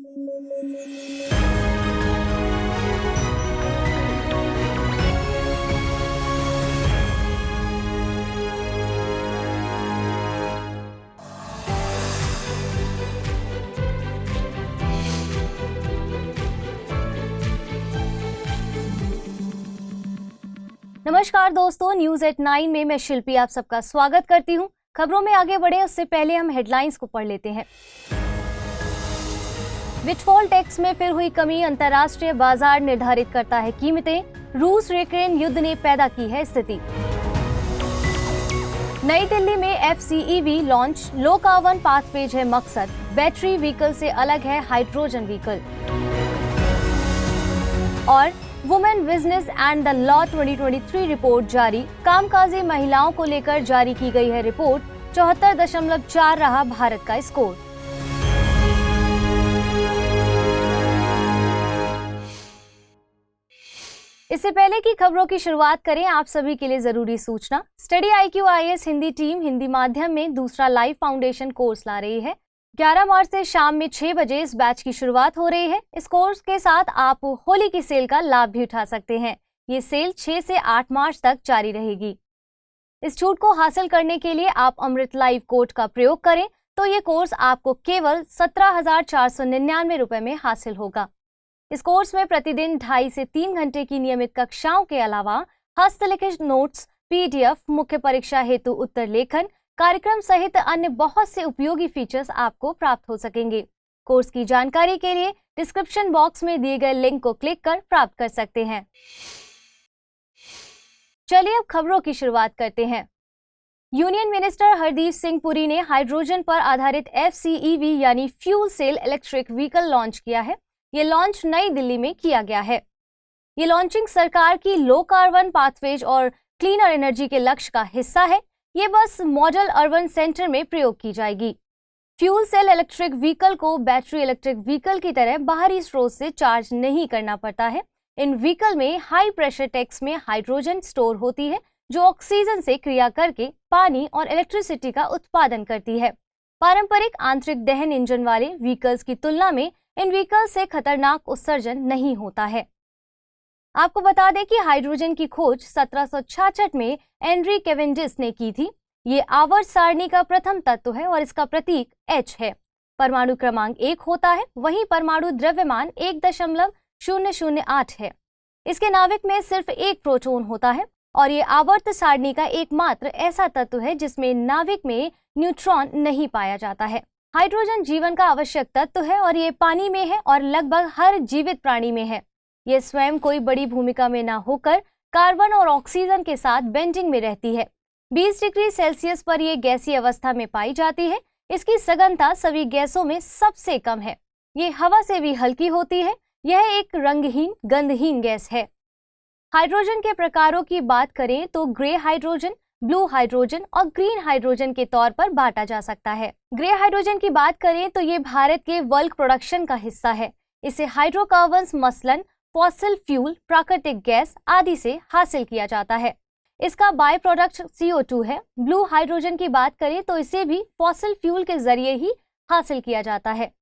नमस्कार दोस्तों, news at 9 में मैं शिल्पी आप सबका स्वागत करती हूं। खबरों में आगे बढ़े उससे पहले हम हेडलाइंस को पढ़ लेते हैं। विटफॉल टैक्स में फिर हुई कमी, अंतर्राष्ट्रीय बाजार निर्धारित करता है कीमतें। रूस यूक्रेन युद्ध ने पैदा की है स्थिति। नई दिल्ली में FCEV launch, low carbon pathways है मकसद। बैटरी व्हीकल से अलग है हाइड्रोजन व्हीकल। और women business and the law 2023 report जारी, कामकाजी महिलाओं को लेकर जारी की गई है रिपोर्ट। 74.4 रहा भारत का स्कोर। इससे पहले की खबरों की शुरुआत करें, आप सभी के लिए जरूरी सूचना। Study IQ IAS Hindi team Hindi माध्यम में दूसरा लाइव फाउंडेशन कोर्स ला रही है। 11 मार्च से शाम में 6 बजे इस बैच की शुरुआत हो रही है। इस कोर्स के साथ आप होली की सेल का लाभ भी उठा सकते हैं। ये सेल 6 से 8 मार्च तक जारी रहेगी। इस छूट को हासिल करने के लिए आप अमृत लाइव कोड का प्रयोग करें तो ये कोर्स आपको केवल 17,499 रुपए में हासिल होगा। इस कोर्स में प्रतिदिन 2.5 से 3 घंटे की नियमित कक्षाओं के अलावा हस्तलिखित नोट्स, PDF, मुख्य परीक्षा हेतु उत्तर लेखन, कार्यक्रम सहित अन्य बहुत से उपयोगी फीचर्स आपको प्राप्त हो सकेंगे। कोर्स की जानकारी के लिए डिस्क्रिप्शन बॉक्स में दिए गए लिंक को क्लिक कर प्राप्त कर सकते हैं। चलिए अब खबरों की शुरुआत करते हैं। यूनियन मिनिस्टर हरदीप सिंह पुरी ने हाइड्रोजन पर आधारित FCEV यानी fuel cell electric vehicle launch किया है। ये लॉन्च नई दिल्ली में किया गया है। ये लॉन्चिंग सरकार की लो कार्बन पाथवेज और क्लीनर एनर्जी के लक्ष्य का हिस्सा है। ये बस मॉडल अर्बन सेंटर में प्रयोग की जाएगी। फ्यूल सेल इलेक्ट्रिक व्हीकल को बैटरी इलेक्ट्रिक व्हीकल की तरह बाहरी स्रोत से चार्ज नहीं करना पड़ता है। इन व्हीकल में हाई प्रेशर टैंक्स में हाइड्रोजन स्टोर होती है जो ऑक्सीजन से क्रिया करके पानी और इलेक्ट्रिसिटी का उत्पादन करती है। पारंपरिक आंतरिक दहन इंजन वाले व्हीकल्स की तुलना में इन व्हीकल से खतरनाक उत्सर्जन नहीं होता है। आपको बता दें कि हाइड्रोजन की खोज 1766 में एंड्री कैवेंडिश ने की थी। ये आवर्त सारणी का प्रथम तत्व है और इसका प्रतीक H है। परमाणु क्रमांक 1 होता है, वहीं परमाणु द्रव्यमान 1.008 है। इसके नाभिक में सिर्फ एक प्रोटॉन होता है और ये आवर्त सारणी का एकमात्र ऐसा तत्व है जिसमें नाभिक में न्यूट्रॉन नहीं पाया जाता है। हाइड्रोजन जीवन का आवश्यक तत्व है और ये पानी में है और लगभग हर जीवित प्राणी में है। यह स्वयं कोई बड़ी भूमिका में ना होकर कार्बन और ऑक्सीजन के साथ बेंडिंग में रहती है। 20 डिग्री सेल्सियस पर यह गैसीय अवस्था में पाई जाती है। इसकी सघनता सभी गैसों में सबसे कम है। ये हवा से भी हल्की होती है। यह एक रंगहीन, गंधहीन गैस है। हाइड्रोजन के प्रकारों की बात करें तो ग्रे हाइड्रोजन, ब्लू हाइड्रोजन और ग्रीन हाइड्रोजन के तौर पर बांटा जा सकता है। ग्रे हाइड्रोजन की बात करें तो ये भारत के बल्क प्रोडक्शन का हिस्सा है। इसे हाइड्रोकार्बन्स मसलन फॉसिल फ्यूल, प्राकृतिक गैस आदि से हासिल किया जाता है। इसका बाय प्रोडक्ट CO2 है। ब्लू हाइड्रोजन की बात करें तो इसे भी फॉसिल फ्यूल के जरिए ही हासिल किया जाता है,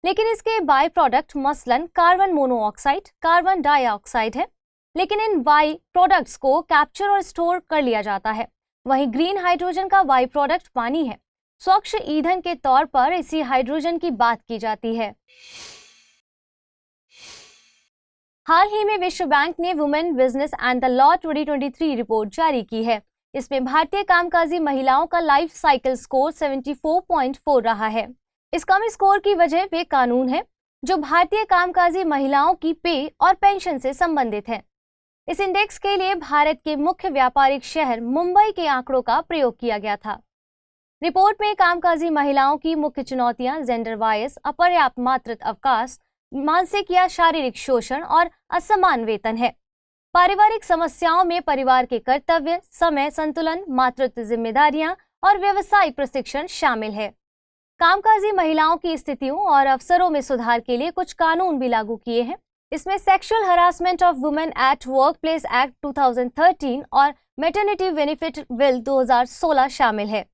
लेकिन इसके बाय प्रोडक्ट मसलन कार्बन मोनोऑक्साइड, कार्बन डाइऑक्साइड है। लेकिन इन बाय प्रोडक्ट्स को कैप्चर और स्टोर कर लिया जाता है। वहीं ग्रीन हाइड्रोजन का बाय प्रोडक्ट पानी है। स्वच्छ ईंधन के तौर पर इसी हाइड्रोजन की बात की जाती है। हाल ही में विश्व बैंक ने women business and the law 2023 report जारी की है। इसमें भारतीय कामकाजी महिलाओं का लाइफ साइकिल स्कोर 74.4 रहा है। इस कम स्कोर की वजह वे कानून है जो भारतीय कामकाजी महिलाओं की पे और पेंशन से संबंधित है। इस इंडेक्स के लिए भारत के मुख्य व्यापारिक शहर मुंबई के आंकड़ों का प्रयोग किया गया था। रिपोर्ट में कामकाजी महिलाओं की मुख्य चुनौतियां जेंडर बायस, अपर्याप्त मातृत्व अवकाश, मानसिक या शारीरिक शोषण और असमान वेतन है। पारिवारिक समस्याओं में परिवार के कर्तव्य, समय संतुलन, मातृत्व जिम्मेदारियां और व्यवसायिक प्रशिक्षण शामिल है। कामकाजी महिलाओं की स्थितियों और अवसरों में सुधार के लिए कुछ कानून भी लागू किए हैं। इसमें sexual harassment of women at work place act 2013 और मैटरनिटी बेनिफिट बिल 2016 शामिल है।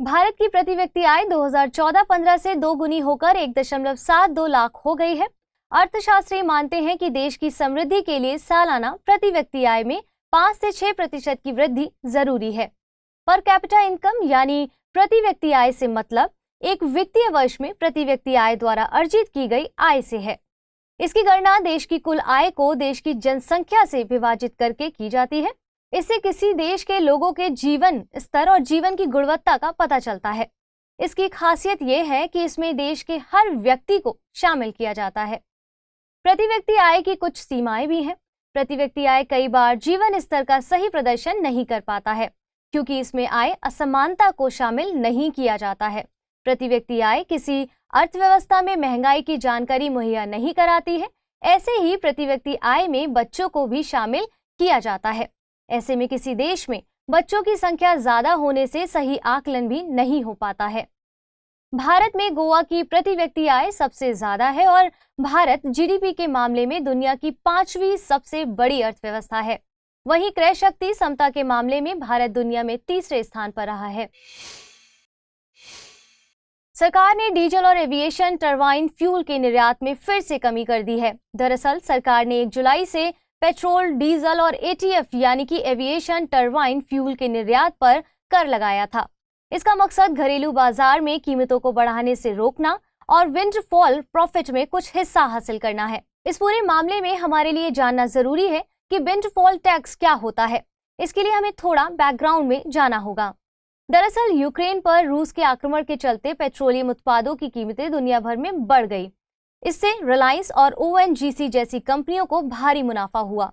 भारत की प्रति व्यक्ति आय 2014-15 से दोगुनी होकर 1.72 लाख हो गई है। अर्थशास्त्री मानते हैं कि देश की समृद्धि के लिए सालाना प्रति व्यक्ति आय में 5 से 6% की वृद्धि जरूरी है। पर कैपिटा इनकम यानी प्रति व्यक्ति आय से मतलब एक वित्तीय वर्ष में प्रति व्यक्ति आय द्वारा अर्जित की गई आय से है। इसकी गणना देश की कुल आय को देश की जनसंख्या से विभाजित करके की जाती है। इससे किसी देश के लोगों के जीवन स्तर और जीवन की गुणवत्ता का पता चलता है। इसकी खासियत यह है कि इसमें देश के हर व्यक्ति को शामिल किया जाता है। प्रति व्यक्ति आय की कुछ सीमाएं भी हैं। प्रति व्यक्ति आय कई बार जीवन स्तर का सही प्रदर्शन नहीं कर पाता है, क्योंकि इसमें आय असमानता को शामिल नहीं किया जाता है। प्रति व्यक्ति आय किसी अर्थव्यवस्था में महंगाई की जानकारी मुहैया नहीं कराती है। ऐसे ही प्रति व्यक्ति आय में बच्चों को भी शामिल किया जाता है। ऐसे में किसी देश में बच्चों की संख्या ज्यादा होने से सही आकलन भी नहीं हो पाता है। भारत में गोवा की प्रति व्यक्ति आय सबसे ज्यादा है और भारत जीडीपी के मामले में दुनिया की 5वीं सबसे बड़ी अर्थव्यवस्था है। वहीं क्रय शक्ति समता के मामले में भारत दुनिया में तीसरे स्थान पर रहा है। सरकार ने डीजल और एविएशन टरबाइन फ्यूल के निर्यात में फिर से कमी कर दी है। दरअसल सरकार ने 1 जुलाई से पेट्रोल, डीजल और एटीएफ यानी कि एविएशन टरबाइन फ्यूल के निर्यात पर कर लगाया था। इसका मकसद घरेलू बाजार में कीमतों को बढ़ाने से रोकना और विंडफॉल प्रॉफिट में कुछ हिस्सा हासिल करना है। इस पूरे मामले में हमारे लिए जानना जरूरी है कि विंडफॉल टैक्स क्या होता है। इसके लिए हमें थोड़ा बैकग्राउंड में जाना होगा। दरअसल यूक्रेन पर रूस के आक्रमण के चलते पेट्रोलियम उत्पादों की कीमतें दुनिया भर में बढ़ गई। इससे रिलायंस और ओएनजीसी जैसी कंपनियों को भारी मुनाफा हुआ।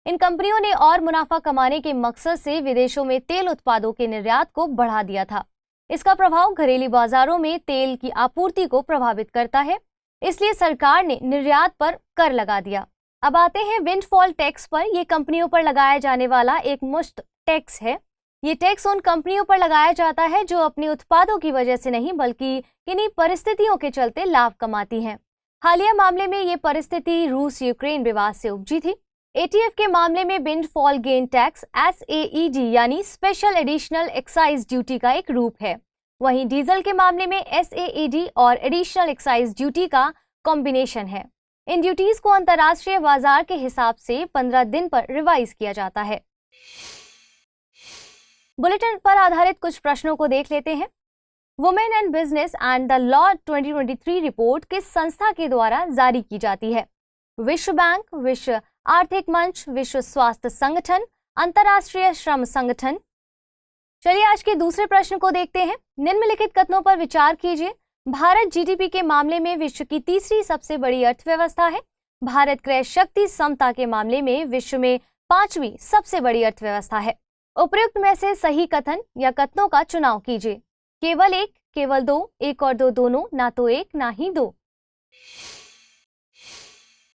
इन कंपनियों ने और मुनाफा कमाने के मकसद से विदेशों में तेल उत्पादों के निर्यात को बढ़ा दिया था। इसका प्रभाव घरेलू बाजारों में तेल की आपूर्ति को प्रभावित करता है, इसलिए सरकार ने निर्यात पर कर लगा दिया। अब आते हैं विंडफॉल टैक्स पर। यह कंपनियों पर लगाया जाने वाला एक मुश्त टैक्स है। ये टैक्स उन कंपनियों पर लगाया जाता है जो अपने उत्पादों की वजह से नहीं बल्कि किन्हीं परिस्थितियों के चलते लाभ कमाती हैं। हालिया मामले में ये परिस्थिति रूस यूक्रेन विवाद से उपजी थी। एटीएफ के मामले में विंडफॉल गेन टैक्स SAED यानी स्पेशल एडिशनल एक्साइज ड्यूटी का एक रूप है। वहीं डीजल के मामले में SAED और एडिशनल एक्साइज ड्यूटी का कॉम्बिनेशन है। इन ड्यूटीज को अंतर्राष्ट्रीय बाजार के हिसाब से 15 दिन पर रिवाइज किया जाता है। बुलेटिन पर आधारित कुछ प्रश्नों को देख लेते हैं। Women and business and the law 2023 report किस संस्था के द्वारा जारी की जाती है? विश्व बैंक, विश्व आर्थिक मंच, विश्व स्वास्थ्य संगठन, अंतर्राष्ट्रीय श्रम संगठन। चलिए आज के दूसरे प्रश्न को देखते हैं। निम्नलिखित कथनों पर विचार कीजिए। भारत जीडीपी के मामले में विश्व की तीसरी सबसे बड़ी अर्थव्यवस्था है। भारत क्रय शक्ति समता के मामले में विश्व में 5वीं सबसे बड़ी अर्थव्यवस्था है। उपयुक्त में से सही कथन या कथनों का चुनाव कीजिए। केवल एक, केवल दो, एक और दो दोनों, ना तो एक ना ही दो।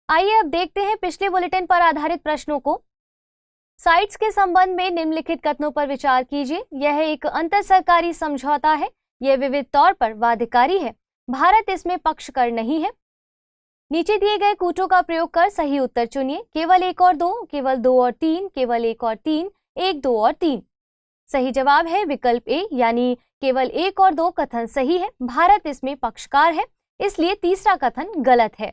आइए अब देखते हैं पिछले बुलेटिन पर आधारित प्रश्नों को। साइट्स के संबंध में निम्नलिखित कथनों पर विचार कीजिए। यह एक अंतर सरकारी समझौता है। यह विविध तौर पर बाध्यकारी है। भारत इसमें पक्षकार नहीं है। नीचे दिए गए कूटों का प्रयोग कर सही उत्तर चुनिए। केवल एक और दो, केवल दो और तीन, केवल एक और तीन, एक, दो और तीन। सही जवाब है विकल्प ए यानी केवल एक और दो कथन सही है। भारत इसमें पक्षकार है, इसलिए तीसरा कथन गलत है।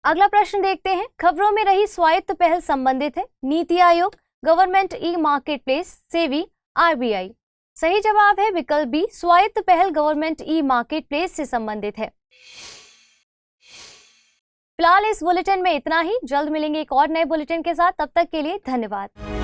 अगला प्रश्न देखते हैं। खबरों में रही स्वायत्त पहल संबंधित है। NITI Aayog, government e market place, SEBI, RBI। सही जवाब है विकल्प बी, स्वायत्त पहल गवर्नमेंट ई मार्केट प्लेस से संबंधित है। फिलहाल इस बुलेटिन में इतना ही। जल्द मिलेंगे एक और नए बुलेटिन के साथ। तब तक के लिए धन्यवाद।